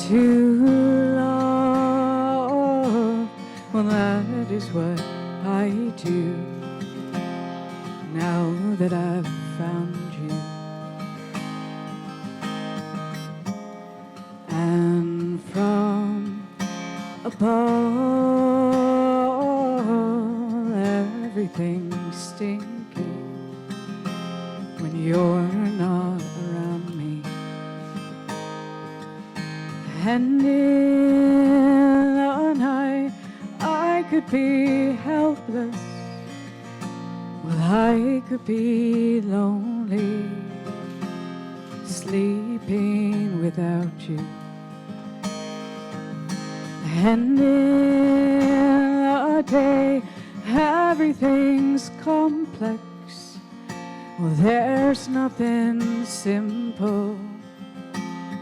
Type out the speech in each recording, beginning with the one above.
to love. Well, that is what I do now that I've found you. And from above, everything's stinking when you're not around me. And in the night I could be helpless. Well, I could be lonely, sleeping without you. And in the day everything's complex. Well, there's nothing simple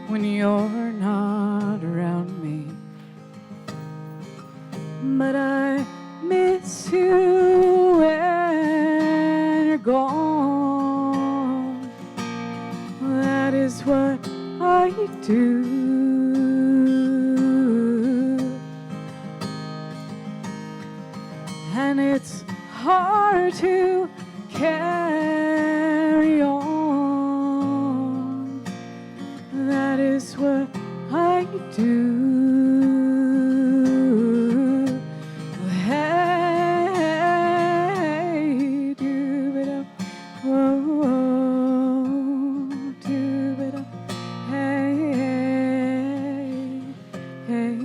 when you're not around me. But I miss you when you're gone. That is what I do. And it's hard to carry on. That is what I do. Hey, do it up, whoa, do it up, hey, hey, hey.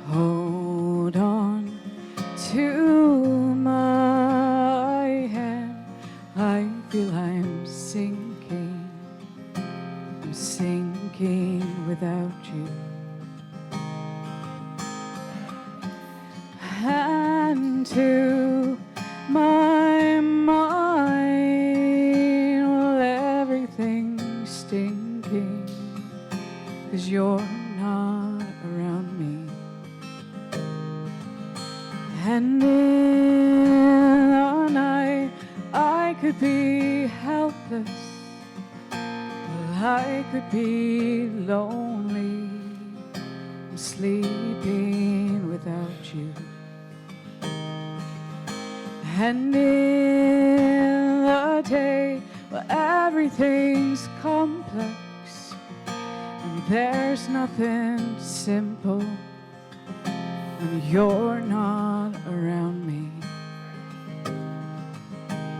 Hold on to my hand. I feel I'm sinking without you. And to my mind, well, everything's stinking 'cause you're not around me. And in the night I could be helpless. Well, I could be lonely. I'm sleeping without you. And in the day, well, everything's complex. And there's nothing simple when you're not around me.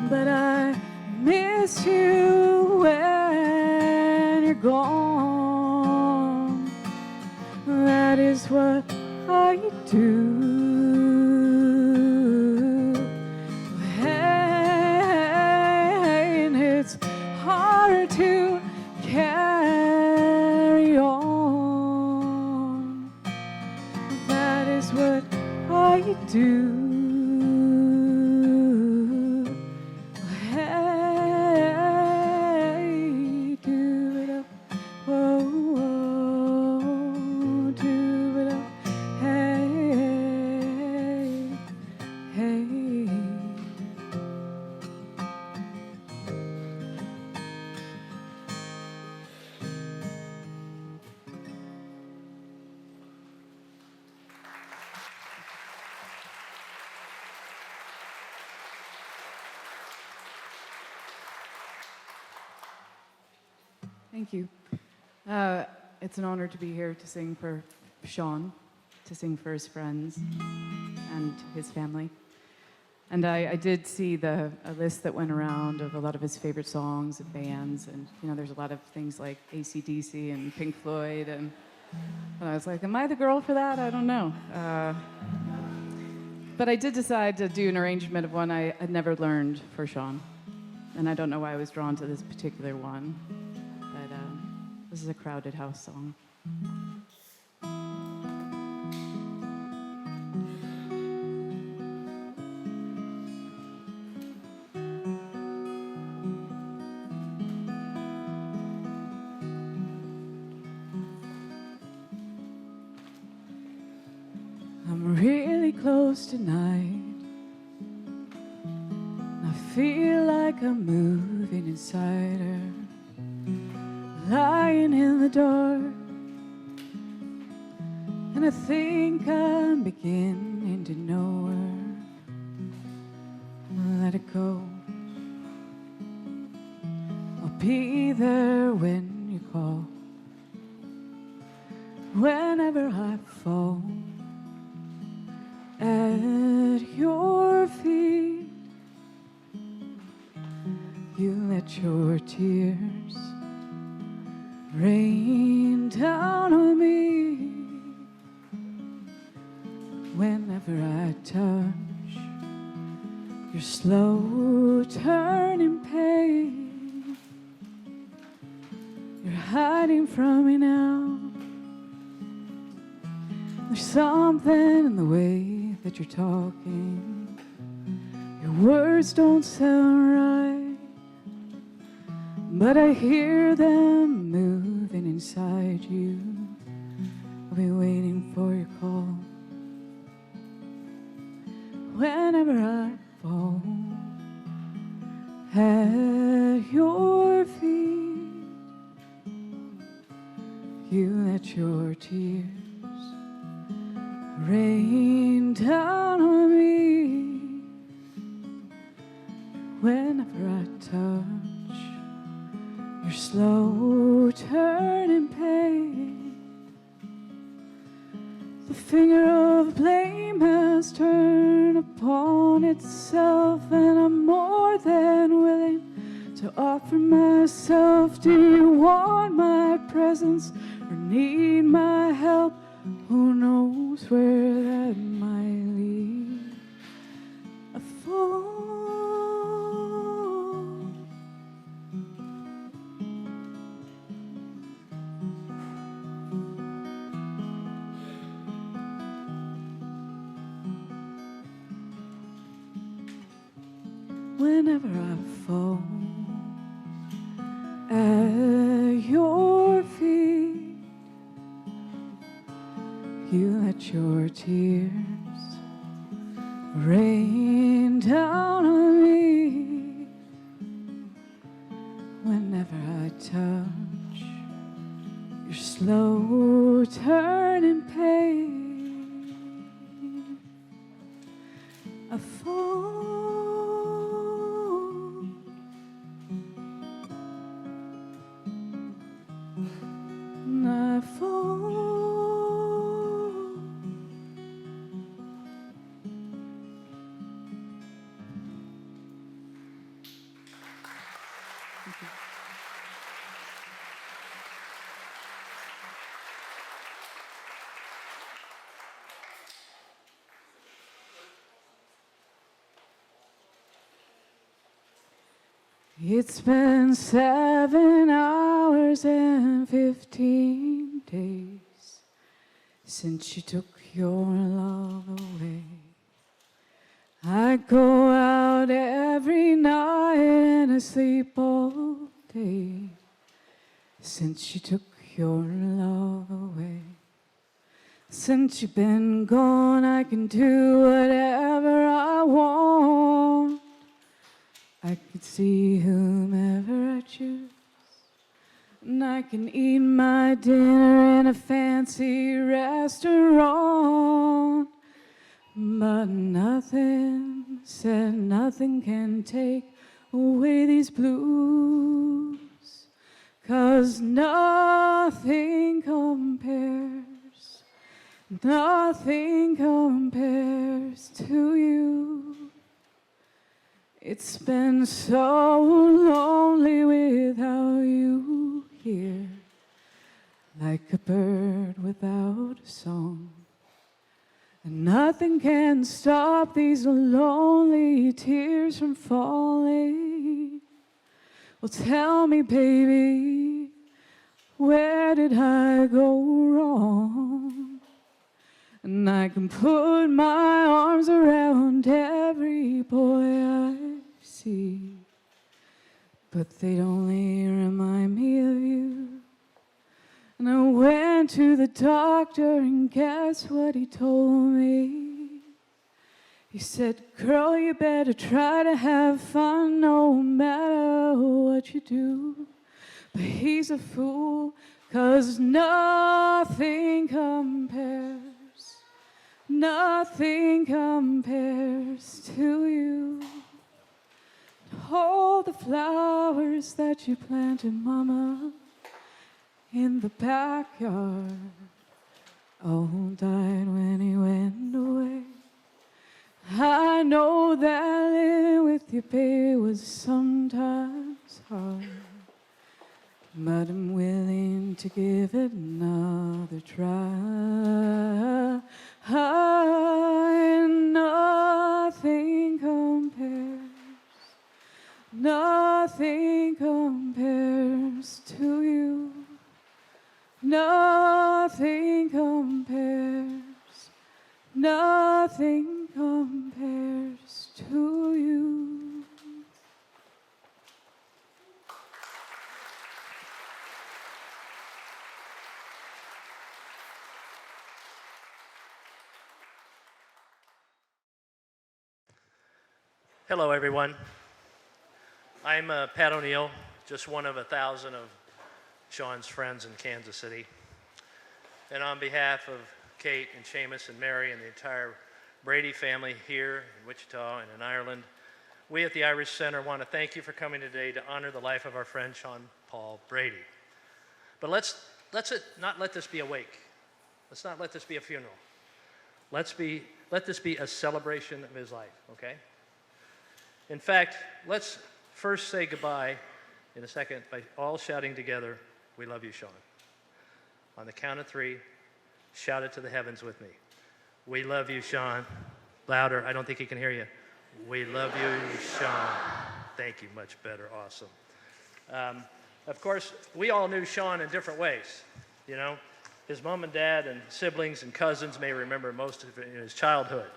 But I miss you when you're gone. That is what I do. Hey, and it's hard to carry on. That is what I do. Hey, do it up, whoa, whoa, do it up, hey, hey, hey. Thank you. It's an honor to be here to sing for Shaun, to sing for his friends and his family. And I did see a list that went around of a lot of his favorite songs and bands, and there's a lot of things like AC/DC and Pink Floyd, and I was like, am I the girl for that? I don't know. But I did decide to do an arrangement of one I had never learned for Shaun, and I don't know why I was drawn to this particular one. This is a Crowded House song. I'm really close tonight. I think I'm moving inside her, lying in the dark. And I think I'm beginning to know her. Let it go. I'll be there when you call. Whenever I fall at your feet, you let your tears rain down on me. Whenever I touch your slow turning pain, you're hiding from me now. There's something in the way that you're talking. Your words don't sound right, but I hear them moving inside you. I'll be waiting for your call. Whenever I fall at your feet, you let your tears rain down on me. Whenever I touch your slow turning pain, the finger of blame has turned upon itself, and I'm more than willing to offer myself. Do you want my presence or need my help? Who knows where that might lead? A fall. Whenever I fall at your feet, you let your tears rain down on me. Whenever I touch your slow turning pain, I fall. And I fall. It's been 7 hours and 15 days since you took your love away. I go out every night and I sleep all day since you took your love away. Since you've been gone, I can do whatever I want. I could see whomever I choose, and I can eat my dinner in a fancy restaurant. But nothing, said nothing can take away these blues, 'cause nothing compares, nothing compares to you. It's been so lonely without you here, like a bird without a song. And nothing can stop these lonely tears from falling. Well, tell me, baby, where did I go wrong? And I can put my arms around every boy I see, but they'd only remind me of you. And I went to the doctor, and guess what he told me? He said, girl, you better try to have fun no matter what you do. But he's a fool, 'cause nothing compares to you. All the flowers that you planted, Mama, in the backyard, all died when he went away. I know that living with you, baby, was sometimes hard, but I'm willing to give it another try. Nothing compares to you. Nothing compares to you. Hello, everyone. I'm Pat O'Neill, just one of 1,000 of Shaun's friends in Kansas City. And on behalf of Kate and Seamus and Mary and the entire Brady family here in Wichita and in Ireland, we at the Irish Center want to thank you for coming today to honor the life of our friend Shaun Paul Brady. But let's not let this be a wake. Let's not let this be a funeral. Let this be a celebration of his life, okay? In fact, let's first say goodbye in a second by all shouting together, "We love you, Shaun." On the count of 3, shout it to the heavens with me. We love you, Shaun. Louder, I don't think he can hear you. We love you, Shaun. Thank you, much better, awesome. Of course, we all knew Shaun in different ways, you know. His mom and dad and siblings and cousins may remember most of it in his childhood.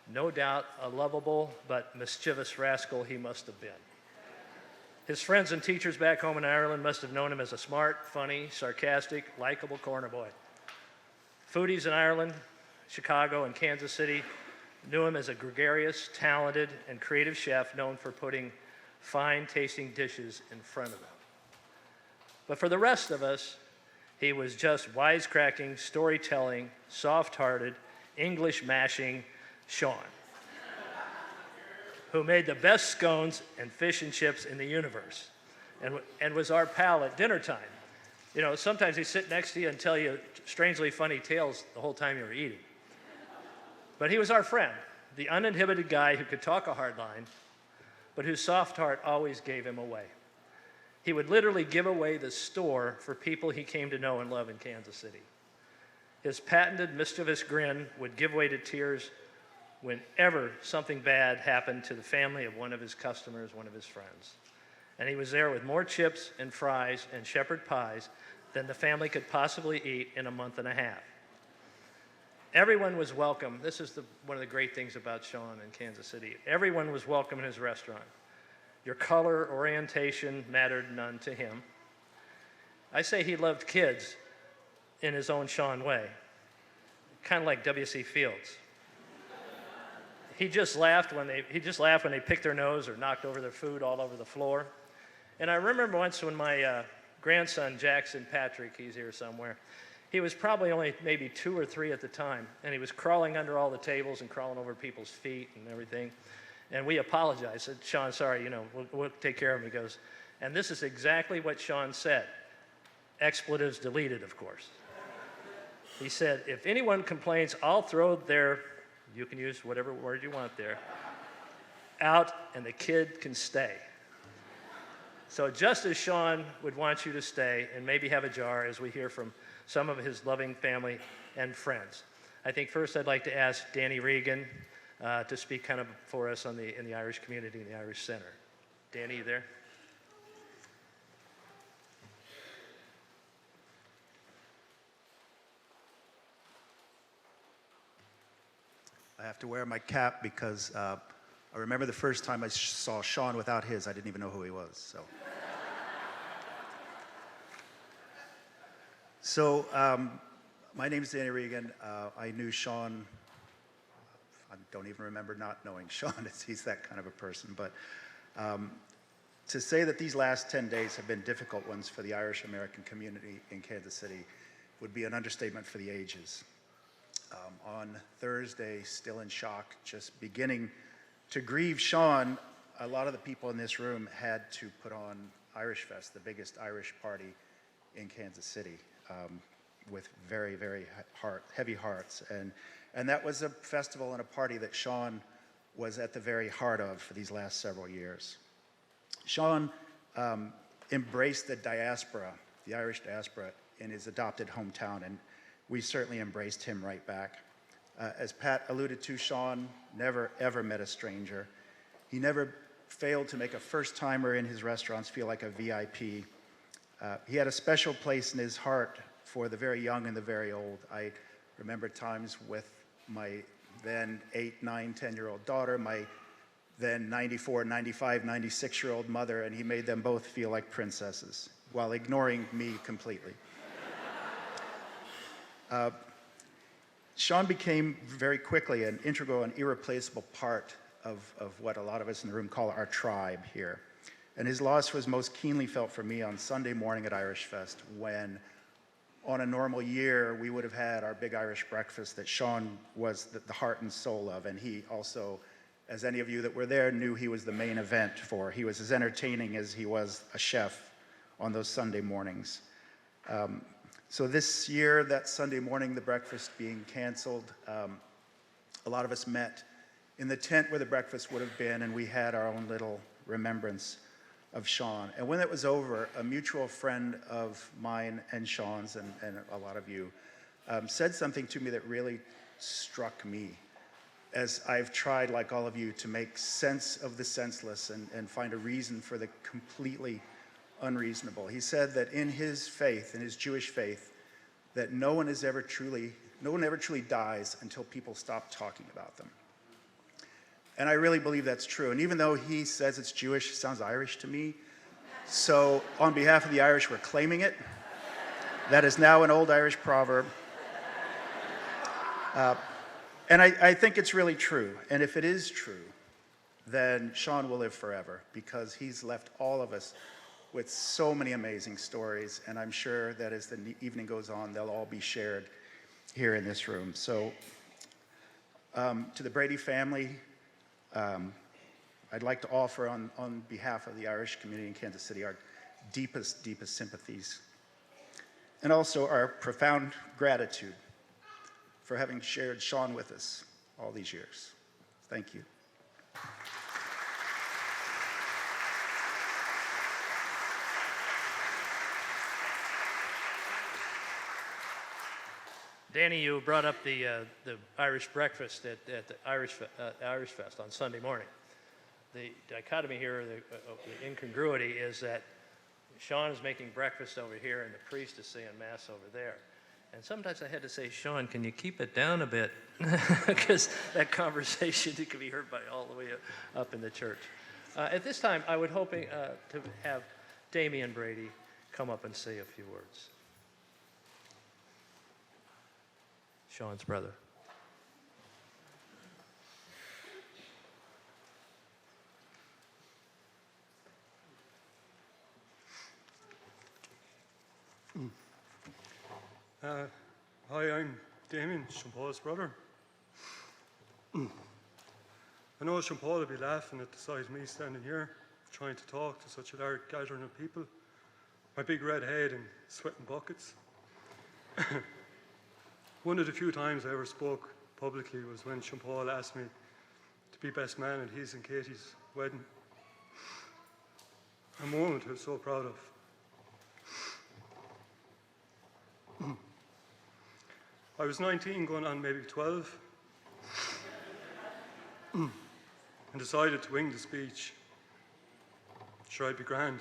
No doubt a lovable but mischievous rascal he must have been. His friends and teachers back home in Ireland must have known him as a smart, funny, sarcastic, likable corner boy. Foodies in Ireland, Chicago, and Kansas City knew him as a gregarious, talented, and creative chef known for putting fine-tasting dishes in front of them. But for the rest of us, he was just wisecracking, storytelling, soft-hearted, English-mashing Shaun, who made the best scones and fish and chips in the universe and was our pal at dinner time. You know, sometimes he'd sit next to you and tell you strangely funny tales the whole time you were eating. But he was our friend, the uninhibited guy who could talk a hard line, but whose soft heart always gave him away. He would literally give away the store for people he came to know and love in Kansas City. His patented mischievous grin would give way to tears whenever something bad happened to the family of one of his customers, one of his friends. And he was there with more chips and fries and shepherd pies than the family could possibly eat in a month and a half. Everyone was welcome. This is one of the great things about Shaun in Kansas City. Everyone was welcome in his restaurant. Your color, orientation mattered none to him. I say he loved kids in his own Shaun way, kind of like W.C. Fields. He just laughed when they picked their nose or knocked over their food all over the floor. And I remember once when my grandson, Jackson Patrick, he's here somewhere, he was probably only maybe 2 or 3 at the time, and he was crawling under all the tables and crawling over people's feet and everything. And we apologized, said, "Shaun, sorry, we'll take care of him." He goes, and this is exactly what Shaun said. Expletives deleted, of course. He said, "If anyone complains, I'll throw their," you can use whatever word you want there, "out, and the kid can stay." So just as Shaun would want you to stay and maybe have a jar, as we hear from some of his loving family and friends. I think first I'd like to ask Danny Regan to speak kind of for us in the Irish community, in the Irish Center. Danny, you there? I have to wear my cap because I remember the first time I saw Shaun without his, I didn't even know who he was. So my name is Danny Regan. I knew Shaun, I don't even remember not knowing Shaun. He's that kind of a person. But to say that these last 10 days have been difficult ones for the Irish American community in Kansas City would be an understatement for the ages. On Thursday, still in shock, just beginning to grieve Shaun, a lot of the people in this room had to put on Irish Fest, the biggest Irish party in Kansas City, with very, very heavy hearts. And that was a festival and a party that Shaun was at the very heart of for these last several years. Shaun embraced the diaspora, the Irish diaspora, in his adopted hometown, and we certainly embraced him right back. As Pat alluded to, Shaun never, ever met a stranger. He never failed to make a first-timer in his restaurants feel like a VIP. He had a special place in his heart for the very young and the very old. I remember times with my then 8, 9, 10-year-old daughter, my then 94, 95, 96-year-old mother, and he made them both feel like princesses while ignoring me completely. Shaun became very quickly an integral and irreplaceable part of what a lot of us in the room call our tribe here. And his loss was most keenly felt for me on Sunday morning at Irish Fest, when on a normal year we would have had our big Irish breakfast that Shaun was the heart and soul of, and he also, as any of you that were there knew, he was the main event for. He was as entertaining as he was a chef on those Sunday mornings. So this year, that Sunday morning, the breakfast being canceled, a lot of us met in the tent where the breakfast would have been, and we had our own little remembrance of Shaun. And when it was over, a mutual friend of mine and Shaun's, and a lot of you, said something to me that really struck me, as I've tried, like all of you, to make sense of the senseless and find a reason for the completely unreasonable. He said that in his faith, in his Jewish faith, that no one ever truly dies until people stop talking about them. And I really believe that's true. And even though he says it's Jewish, it sounds Irish to me. So on behalf of the Irish, we're claiming it. That is now an old Irish proverb. And I think it's really true. And if it is true, then Shaun will live forever, because he's left all of us with so many amazing stories, and I'm sure that as the evening goes on, they'll all be shared here in this room. So to the Brady family, I'd like to offer on behalf of the Irish community in Kansas City our deepest, deepest sympathies, and also our profound gratitude for having shared Shaun with us all these years. Thank you. Danny, you brought up the Irish breakfast at the Irish Fest on Sunday morning. The dichotomy here, the incongruity, is that Shaun is making breakfast over here and the priest is saying Mass over there. And sometimes I had to say, Shaun, can you keep it down a bit? Because that conversation could be heard by all the way up in the church. At this time, I would hoping to have Damian Brady come up and say a few words. Shaun's brother. Hi, I'm Damien, Shaun Paul's brother. I know Shaun Paul will be laughing at the sight of me standing here, trying to talk to such a large gathering of people. My big red head and sweating buckets. One of the few times I ever spoke publicly was when Shaun Paul asked me to be best man at his and Katie's wedding. A moment I was so proud of. I was 19, going on maybe 12, and decided to wing the speech. Sure, I'd be grand.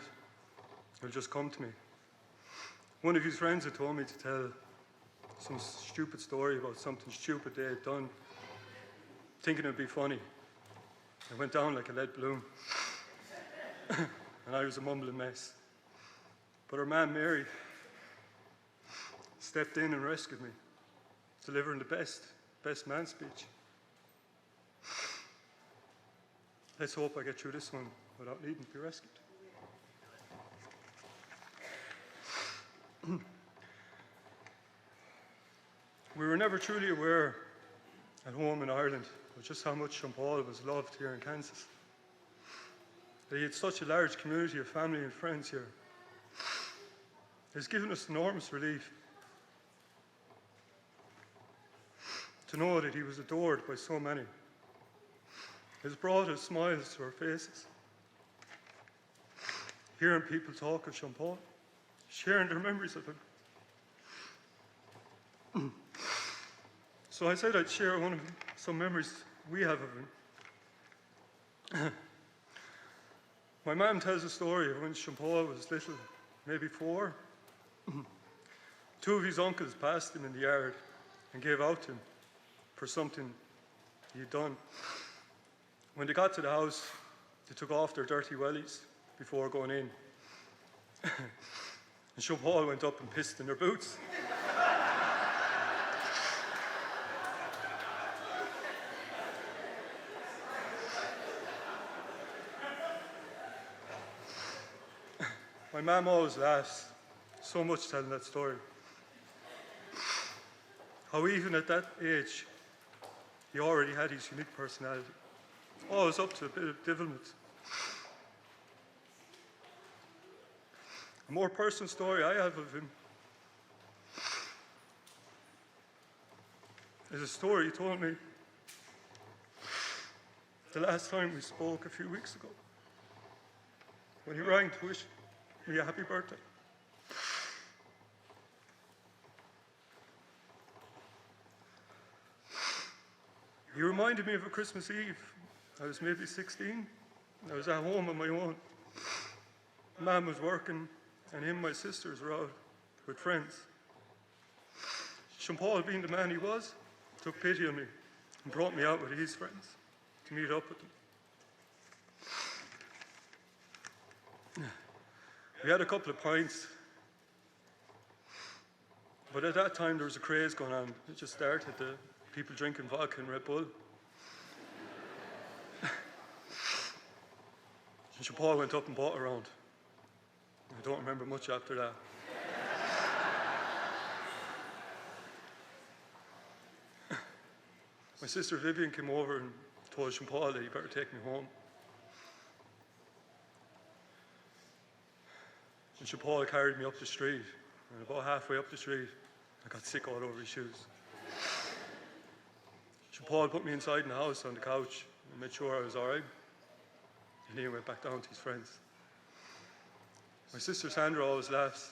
It'll just come to me. One of his friends had told me to tell some stupid story about something stupid they had done, thinking it would be funny. It went down like a lead balloon, and I was a mumbling mess. But our man Mary stepped in and rescued me, delivering the best man speech. Let's hope I get through this one without needing to be rescued. We were never truly aware at home in Ireland of just how much Shaun Paul was loved here in Kansas. That he had such a large community of family and friends here. It's given us enormous relief to know that he was adored by so many. It's brought us smiles to our faces. Hearing people talk of Shaun Paul, sharing their memories of him. So I said I'd share some memories we have of him. My mum tells a story of when Shaun Paul was little, maybe 4. 2 of his uncles passed him in the yard and gave out to him for something he'd done. When they got to the house, they took off their dirty wellies before going in. And Shaun Paul went up and pissed in their boots. My mum always laughs so much telling that story. How even at that age, he already had his unique personality. Always up to a bit of devilment. A more personal story I have of him is a story he told me the last time we spoke a few weeks ago, when he rang to wish me a happy birthday. He reminded me of a Christmas Eve. I was maybe 16. I was at home on my own. Mum was working, and him and my sisters were out with friends. Shaun Paul, being the man he was, took pity on me and brought me out with his friends to meet up with them. We had a couple of pints, but at that time there was a craze going on. It just started, the people drinking vodka and Red Bull. And Shaun Paul went up and bought a round. I don't remember much after that. My sister Vivian came over and told Shaun Paul that he better take me home. And Shaun Paul carried me up the street, and about halfway up the street, I got sick all over his shoes. Shaun Paul put me inside in the house on the couch and made sure I was all right. And he went back down to his friends. My sister Sandra always laughs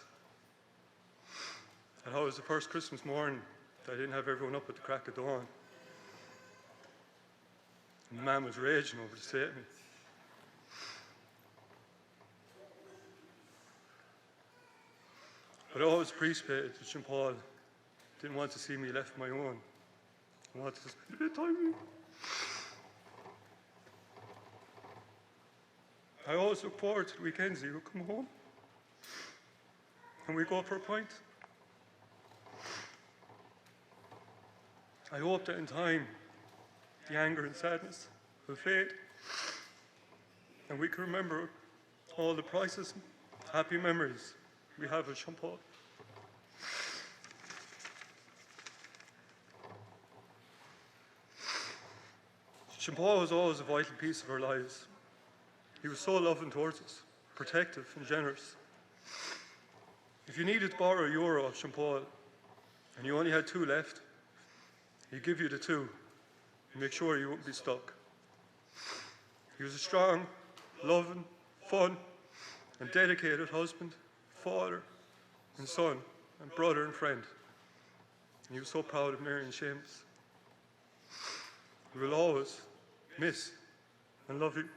at how it was the first Christmas morning that I didn't have everyone up at the crack of dawn. And the man was raging over the state of me. But I always appreciated that Shaun Paul didn't want to see me left on my own. I wanted to spend a bit of time with him. I always look forward to the weekends. He would come home and we'd go for a pint. I hope that in time the anger and sadness will fade and we can remember all the priceless, happy memories we have of Shaun Paul. Shaun Paul was always a vital piece of our lives. He was so loving towards us, protective and generous. If you needed to borrow €1 off Shaun Paul and you only had 2 left, he'd give you the 2 and make sure you wouldn't be stuck. He was a strong, loving, fun and dedicated husband, father and son and brother and friend. And he was so proud of Mary and Seamus. We will always miss and love you.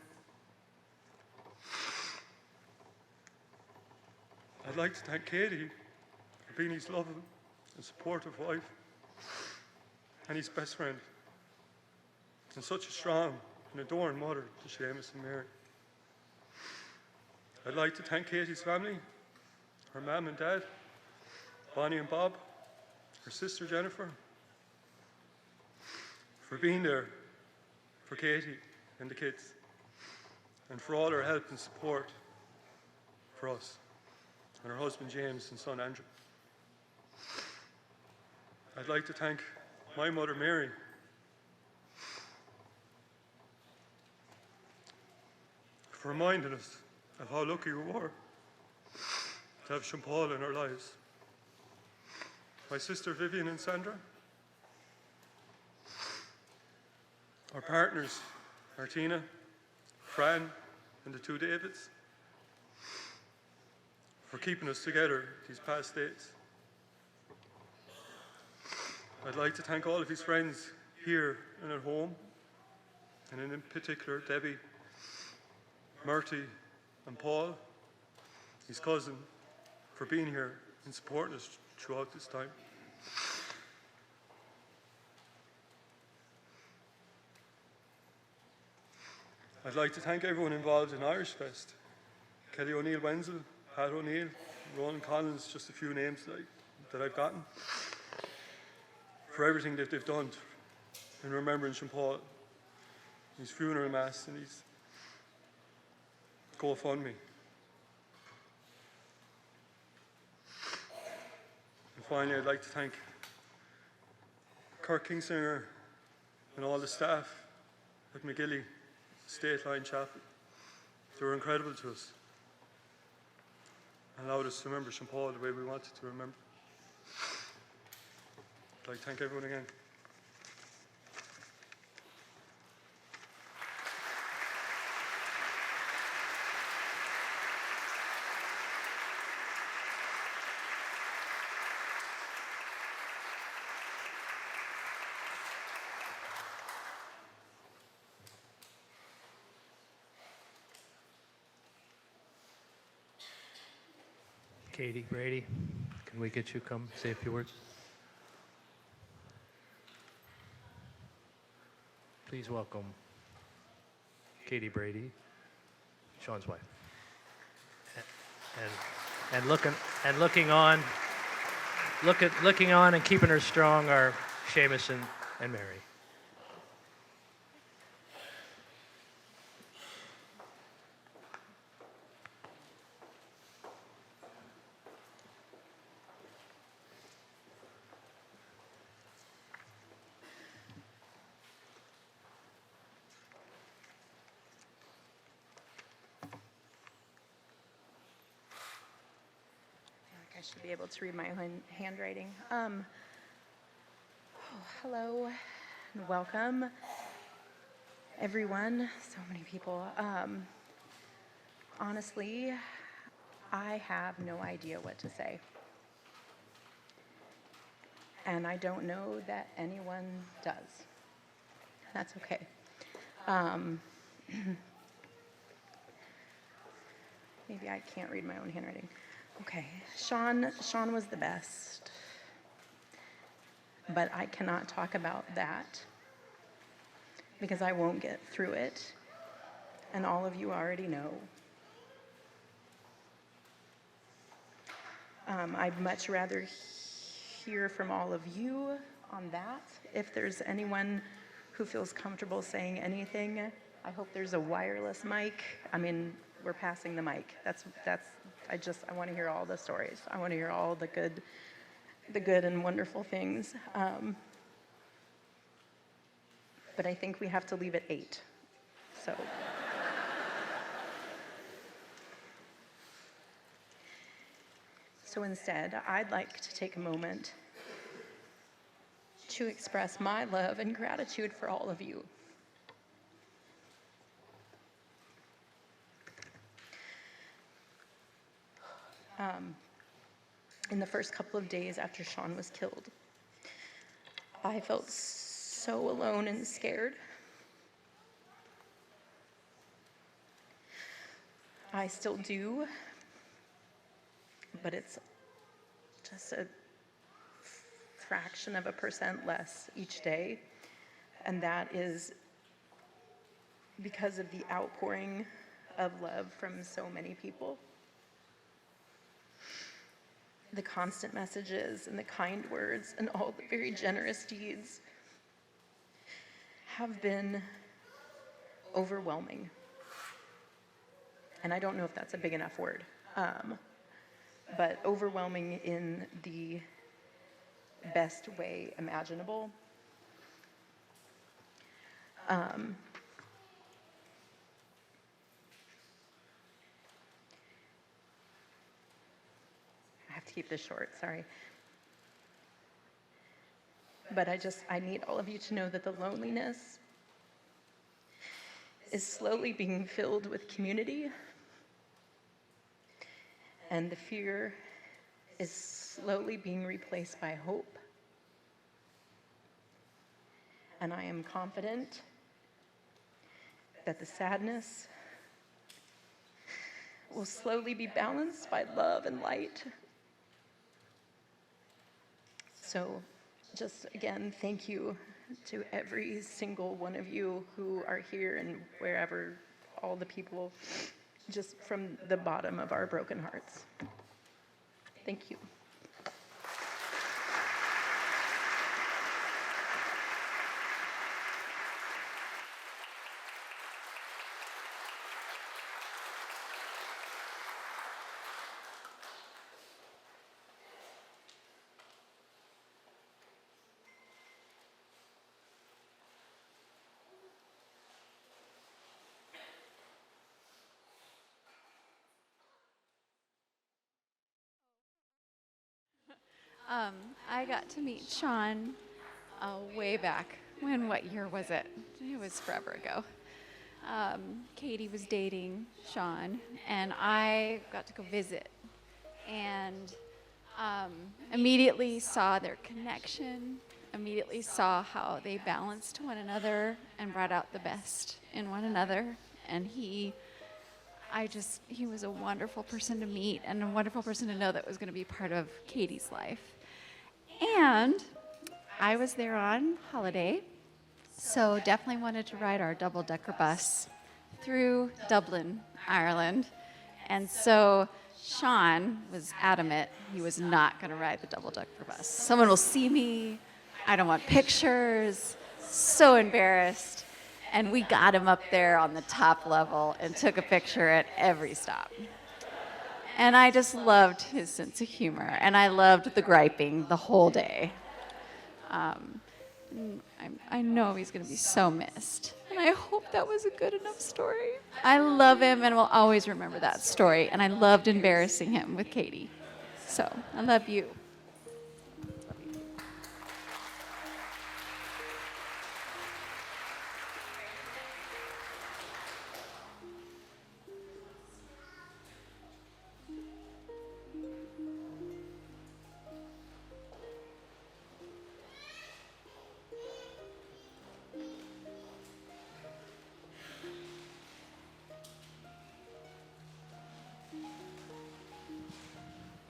I'd like to thank Katie for being his loving and supportive wife and his best friend, and such a strong and adoring mother to Seamus and Mary. I'd like to thank Katie's family, her mum and dad, Bonnie and Bob, her sister Jennifer, for being there for Katie and the kids. and for all her help and support for us, and her husband James and son Andrew. I'd like to thank my mother Mary for reminding us of how lucky we were to have Shaun Paul in our lives. My sister Vivian and Sandra, our partners Martina, Fran and the two Davids, for keeping us together these past days. I'd like to thank all of his friends here and at home, and in particular Debbie, Murty and Paul, his cousin, for being here and supporting us throughout this time. I'd like to thank everyone involved in Irish Fest. Kelly O'Neill Wenzel, Pat O'Neill, Roland Collins, just a few names that I've gotten, for everything that they've done in remembering Shaun Paul, his funeral mass and his GoFundMe. And finally, I'd like to thank Kirk Kingsinger and all the staff at McGilly State Line Chapel. They were incredible to us and allowed us to remember Shaun Paul the way we wanted to remember. I'd like to thank everyone again. Katie Brady, can we get you to come say a few words? Please welcome Katie Brady, Shaun's wife. And looking on and keeping her strong are Seamus and Mary. I should be able to read my own handwriting. Hello and welcome, everyone. So many people. Honestly, I have no idea what to say. And I don't know that anyone does. That's okay. Maybe I can't read my own handwriting. Okay, Shaun was the best, but I cannot talk about that because I won't get through it, and all of you already know. I'd much rather hear from all of you on that. If there's anyone who feels comfortable saying anything, I hope there's a wireless mic. I mean, we're passing the mic. I want to hear all the stories. I want to hear all the good and wonderful things. But I think we have to leave at 8. So instead, I'd like to take a moment to express my love and gratitude for all of you. In the first couple of days after Shaun was killed, I felt so alone and scared. I still do, but it's just a fraction of a % less each day, and that is because of the outpouring of love from so many people. The constant messages and the kind words and all the very generous deeds have been overwhelming. and I don't know if that's a big enough word, but overwhelming in the best way imaginable. I have to keep this short, sorry. But I need all of you to know that the loneliness is slowly being filled with community, and the fear is slowly being replaced by hope. And I am confident that the sadness will slowly be balanced by love and light. So just again, thank you to every single one of you who are here and wherever, all the people, just from the bottom of our broken hearts. Thank you. I got to meet Shaun way back. What year was it? It was forever ago. Katie was dating Shaun, and I got to go visit. And immediately saw their connection, immediately saw how they balanced one another and brought out the best in one another. And he was a wonderful person to meet and a wonderful person to know that was going to be part of Katie's life. And I was there on holiday, so definitely wanted to ride our double-decker bus through Dublin, Ireland. And so Shaun was adamant he was not going to ride the double-decker bus. Someone will see me. I don't want pictures. So embarrassed. And we got him up there on the top level and took a picture at every stop. And I just loved his sense of humor, and I loved the griping the whole day. I know he's going to be so missed, and I hope that was a good enough story. I love him and will always remember that story, and I loved embarrassing him with Katie. So, I love you.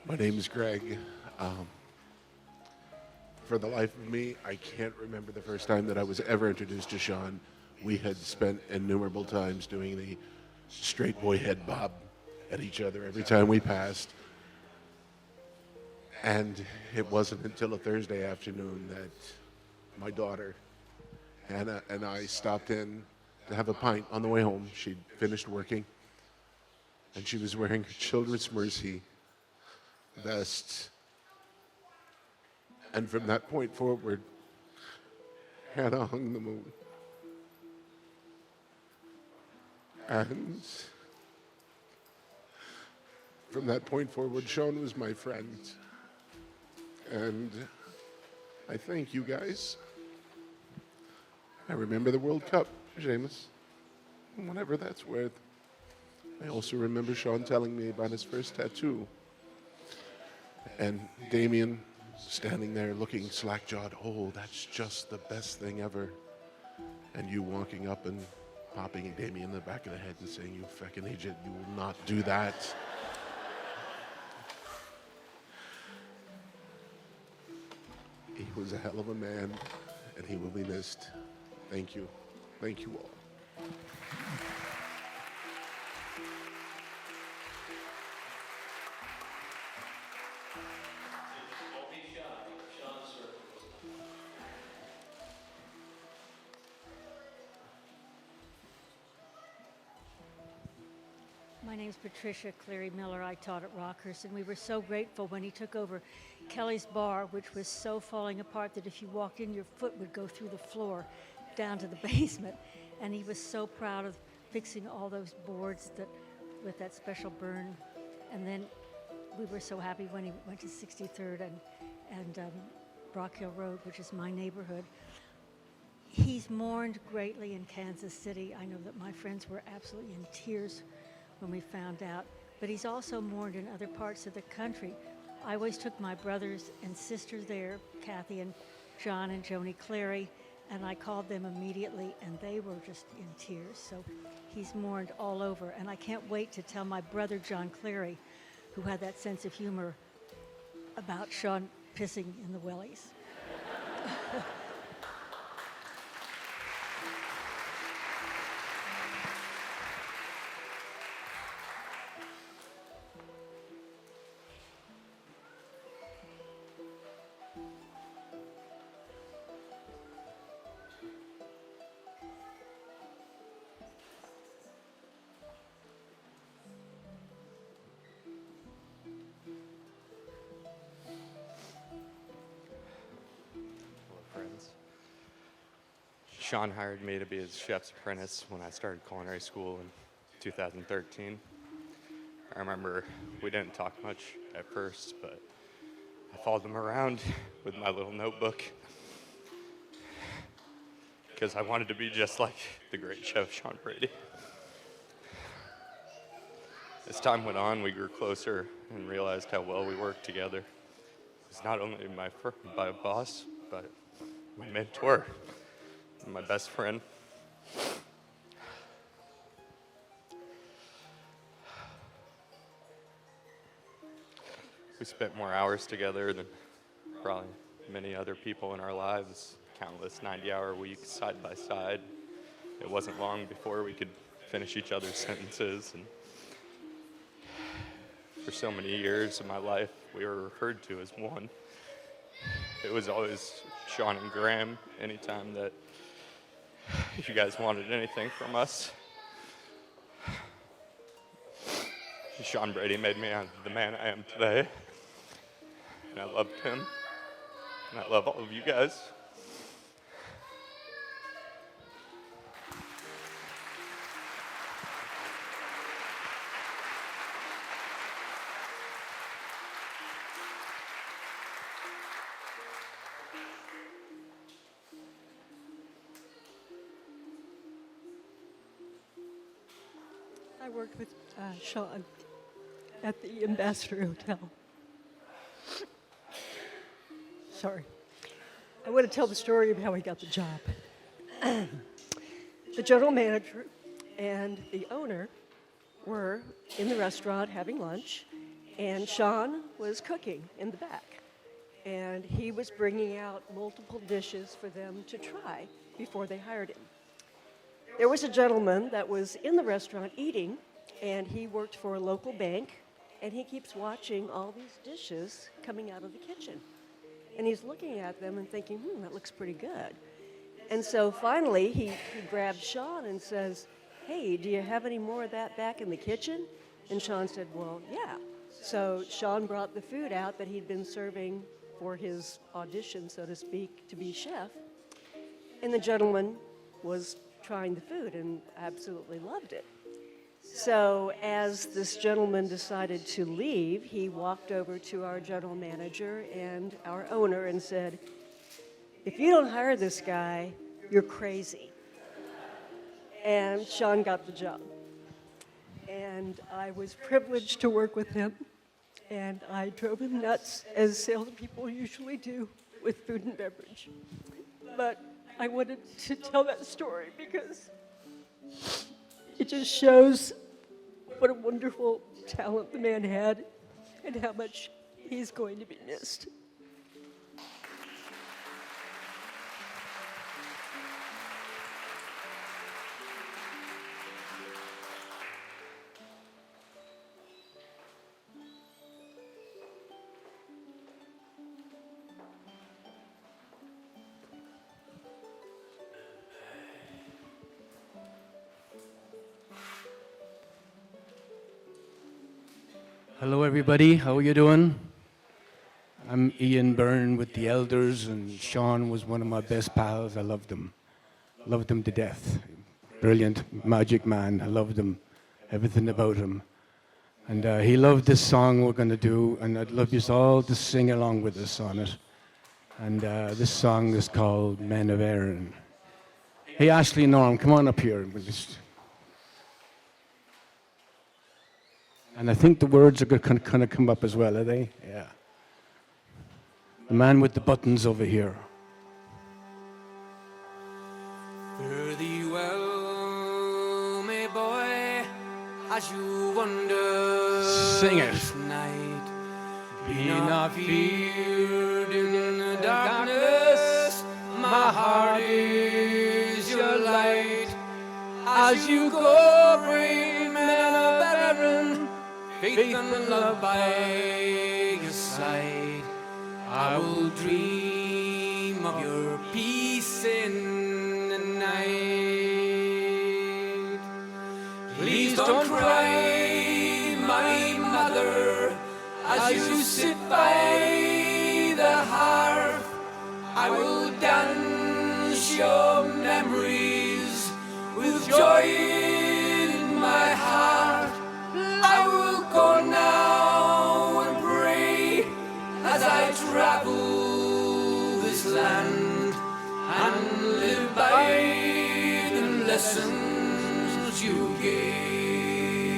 My name is Greg. For the life of me, I can't remember the first time that I was ever introduced to Shaun. We had spent innumerable times doing the straight boy head bob at each other every time we passed. And it wasn't until a Thursday afternoon that my daughter, Hannah, and I stopped in to have a pint on the way home. She'd finished working, and she was wearing her Children's Mercy vest. And from that point forward, Hannah hung the moon. And from that point forward, Shaun was my friend. And I thank you guys. I remember the World Cup, Seamus, whatever that's worth. I also remember Shaun telling me about his first tattoo. And Damien standing there looking slack-jawed, oh, that's just the best thing ever. And you walking up and popping Damien in the back of the head and saying, you feckin' idiot, you will not do that. He was a hell of a man, and he will be missed. Thank you. Thank you all. My name's name's Patricia Clary Miller. I taught at Rockhurst, and we were so grateful when he took over Kelly's Bar, which was so falling apart that if you walked in, your foot would go through the floor down to the basement. And he was so proud of fixing all those boards with that special burn. And then we were so happy when he went to 63rd and Brock Hill Road, which is my neighborhood. He's mourned greatly in Kansas City. I know that my friends were absolutely in tears when we found out, but he's also mourned in other parts of the country. I always took my brothers and sisters there, Kathy and John and Joni Clary, and I called them immediately, and they were just in tears. So he's mourned all over, and I can't wait to tell my brother John Clary, who had that sense of humor, about Shaun pissing in the wellies. Friends. Shaun hired me to be his chef's apprentice when I started culinary school in 2013. I remember we didn't talk much at first, but I followed him around with my little notebook because I wanted to be just like the great chef Shaun Brady. As time went on, we grew closer and realized how well we worked together. He's not only my boss, but my mentor, and my best friend. We spent more hours together than probably many other people in our lives, countless 90-hour weeks side by side. It wasn't long before we could finish each other's sentences, and for so many years of my life, we were referred to as one. It was always Shaun and Graham anytime that you guys wanted anything from us. Shaun Brady made me the man I am today. And I loved him. And I love all of you guys. I worked with Shaun at the Ambassador Hotel. Sorry. I want to tell the story of how he got the job. The general manager and the owner were in the restaurant having lunch, and Shaun was cooking in the back. And he was bringing out multiple dishes for them to try before they hired him. There was a gentleman that was in the restaurant eating, and he worked for a local bank, and he keeps watching all these dishes coming out of the kitchen. And he's looking at them and thinking, that looks pretty good. And so finally, he grabs Shaun and says, hey, do you have any more of that back in the kitchen? And Shaun said, well, yeah. So Shaun brought the food out that he'd been serving for his audition, so to speak, to be chef. And the gentleman was trying the food and absolutely loved it. So as this gentleman decided to leave, he walked over to our general manager and our owner and said, if you don't hire this guy, you're crazy. And Shaun got the job. And I was privileged to work with him, and I drove him nuts, as salespeople usually do with food and beverage. But I wanted to tell that story because it just shows what a wonderful talent the man had and how much he's going to be missed. Hello, everybody. How are you doing? I'm Ian Byrne with the Elders, and Shaun was one of my best pals. I loved him. Loved him to death. Brilliant, magic man. I loved him. Everything about him. And he loved this song we're going to do, and I'd love you all to sing along with us on it. And this song is called Men of Erin. Hey, Ashley and Norm, come on up here. And I think the words are going to kind of come up as well, are they? Yeah. The man with the buttons over here. Fare thee well, my boy, as you wander Sing it. this night. Be not feared in the darkness, my heart is your light. As you go, bring men of Erin, faith and love by your side. I will dream of your peace in the night. Please don't cry, my mother, as you sit by the hearth. I will dance your memories with joy in my heart. I will go now and pray as I travel this land and live by the lessons you gave.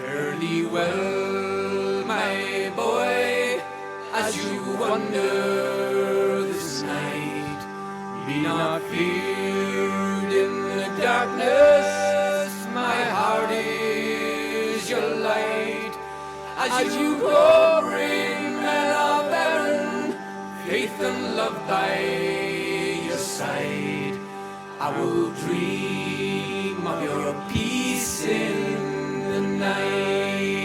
Fare thee well, my boy, as you wander this night. Be not feared in the darkness, my heart is your light. As you go, bring men of Erin, faith and love by your side. I will dream of your peace in the night.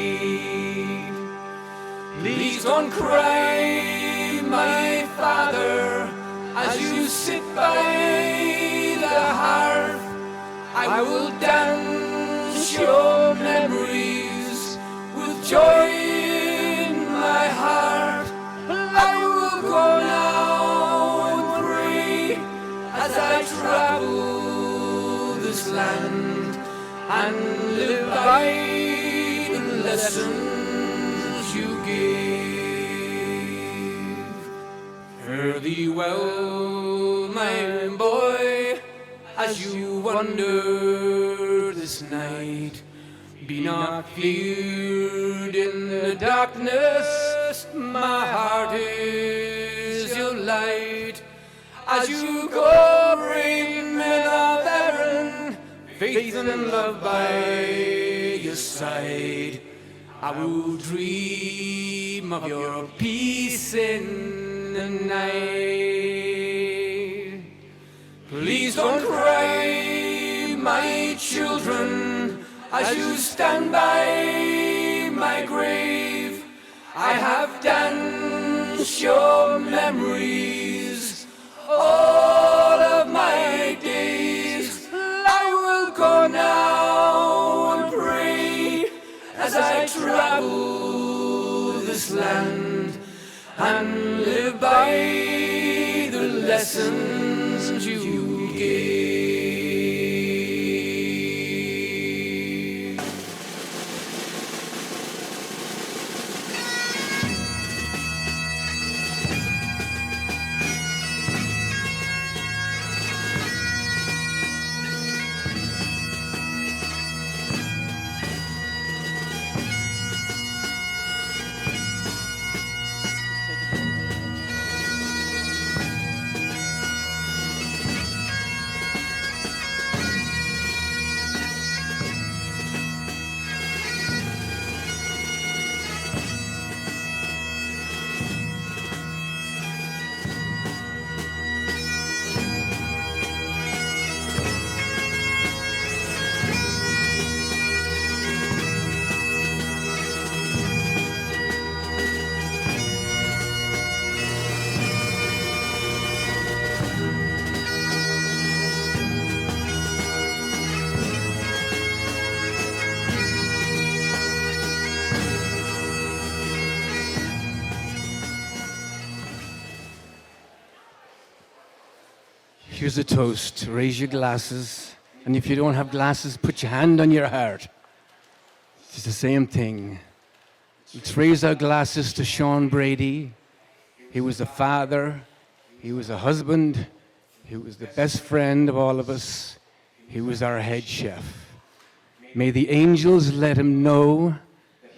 Please don't cry, my father, as you sit by the hearth. I will dance your memories with joy in my heart. I will go now and pray as I travel this land and live by the lessons you gave. Fare thee well, my boy, as you wander this night. Be not feared in the darkness, my heart is your light. As you go, bring men of Erin, faith and love by your side. I will dream of your peace in the night. Please don't cry, my children, as you stand by my grave. I have danced your memories all of my days. I will go now and pray as I travel this land and live by the lessons you gave. Here's a toast. Raise your glasses. And if you don't have glasses, put your hand on your heart. It's the same thing. Let's raise our glasses to Shaun Brady. He was a father. He was a husband. He was the best friend of all of us. He was our head chef. May the angels let him know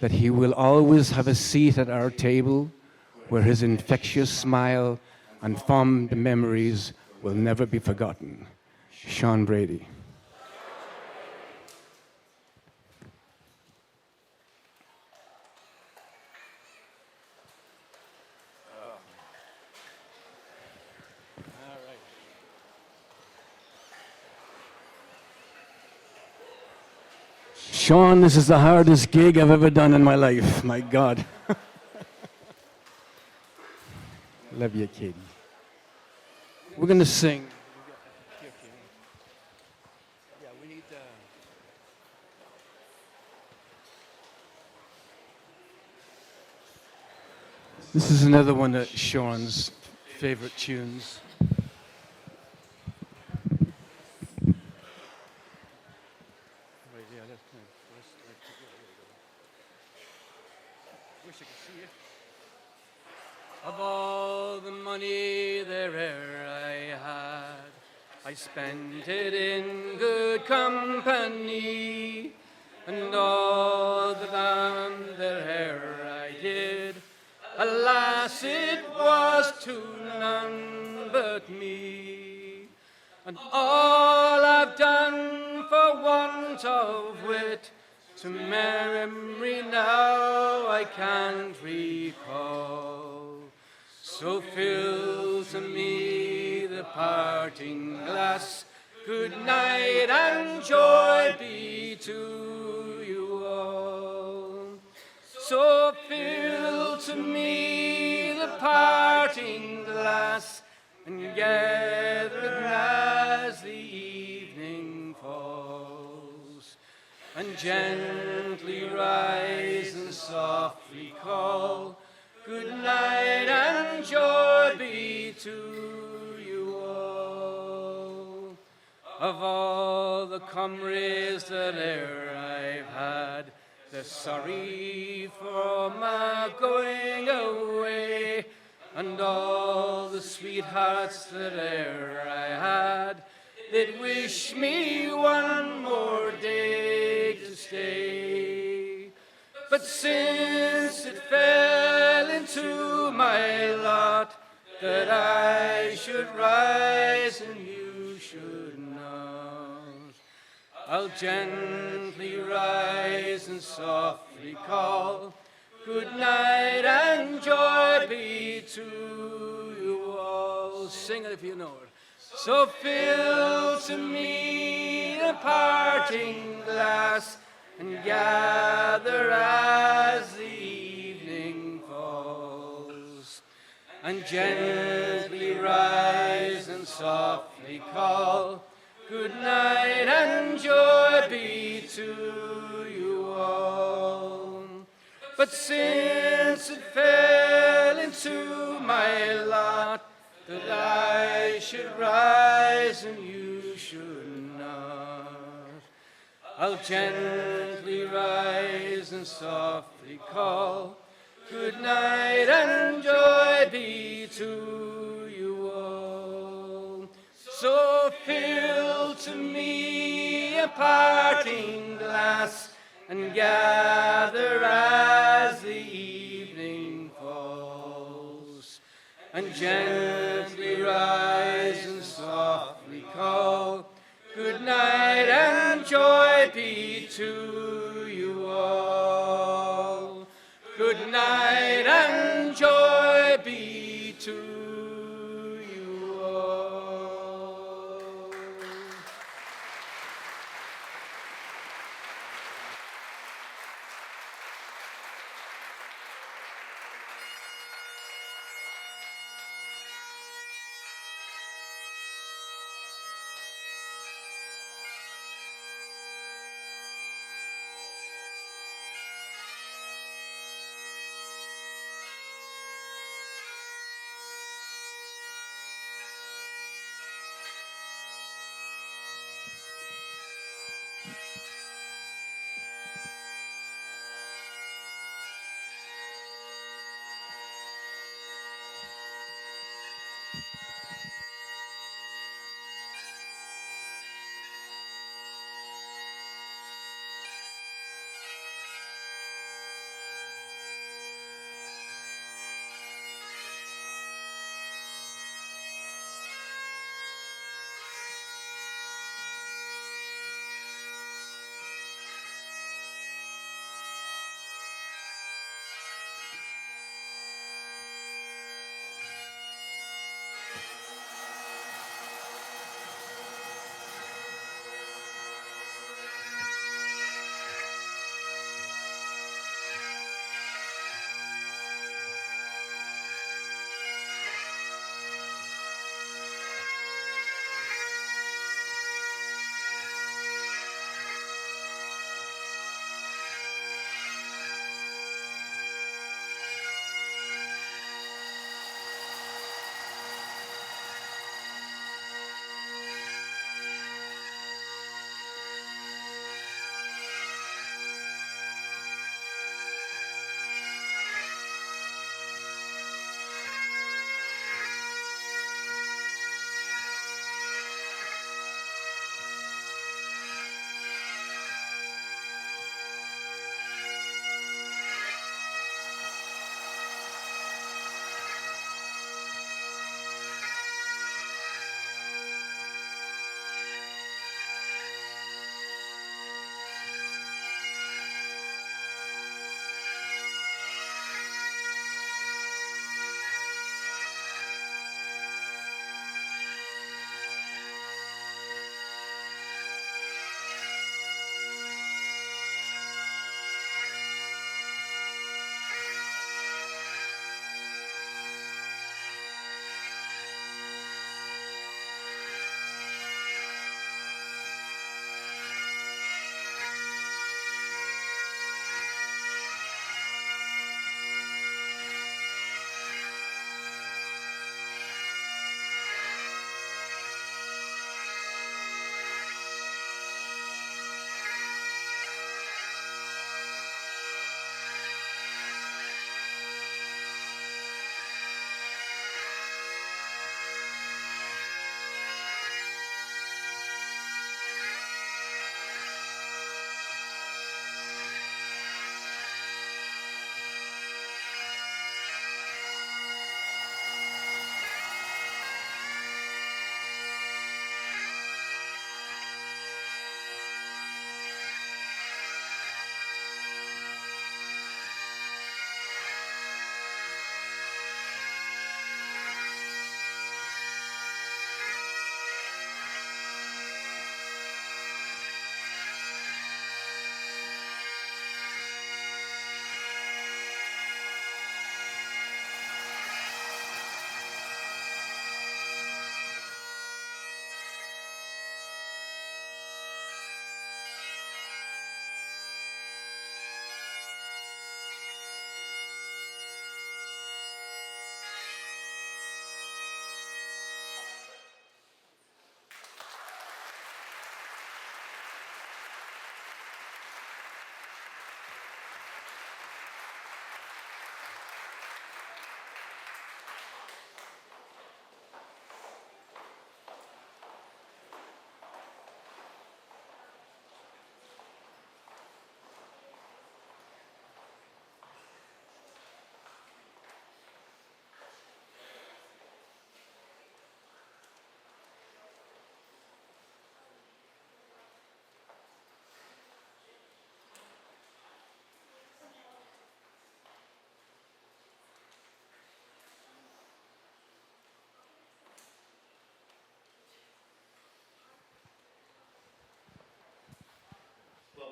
that he will always have a seat at our table where his infectious smile and fond memories will never be forgotten. Shaun Brady. Shaun, this is the hardest gig I've ever done in my life. My God. Love you, kid. We're going to sing. Yeah, we need This is another one of Shaun's favorite tunes. Of all the money there e'er I had, I spent it in good company, and all the damn there e'er I did, alas, it was to none but me. And all I've done for want of wit, to memory now I can't recall. So fill to me the parting glass, good night and joy be to you all. So fill to me the parting glass, and gather it as the evening falls, and gently rise and softly call, good night and joy be to you all. Of all the comrades that e'er I've had, they're sorry for my going away, and all the sweethearts that e'er I had, they'd wish me one more day to stay. But since it fell into my lot that I should rise and you should not, I'll gently rise and softly call, good night and joy be to you all. Sing it if you know it. So fill to me a parting glass, and gather as the evening falls, and gently rise and softly call, good night and joy be to you all. But since it fell into my lot that I should rise and you should not, I'll gently rise and softly call, good night and joy be to you all. So fill to me a parting glass, and gather as the evening falls, and gently rise and softly call, good night and joy be to you all. Good night and joy be to you all.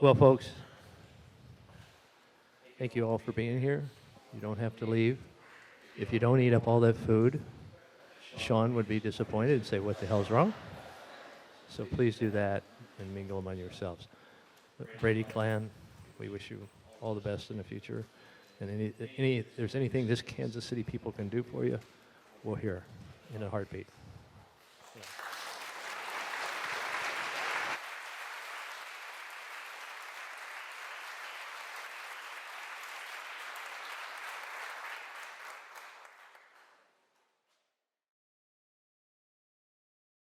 Well, folks, thank you all for being here. You don't have to leave. If you don't eat up all that food, Shaun would be disappointed and say, "What the hell's wrong?" So please do that and mingle among yourselves. Brady clan, we wish you all the best in the future. And if there's anything this Kansas City people can do for you, we'll hear in a heartbeat. Yeah.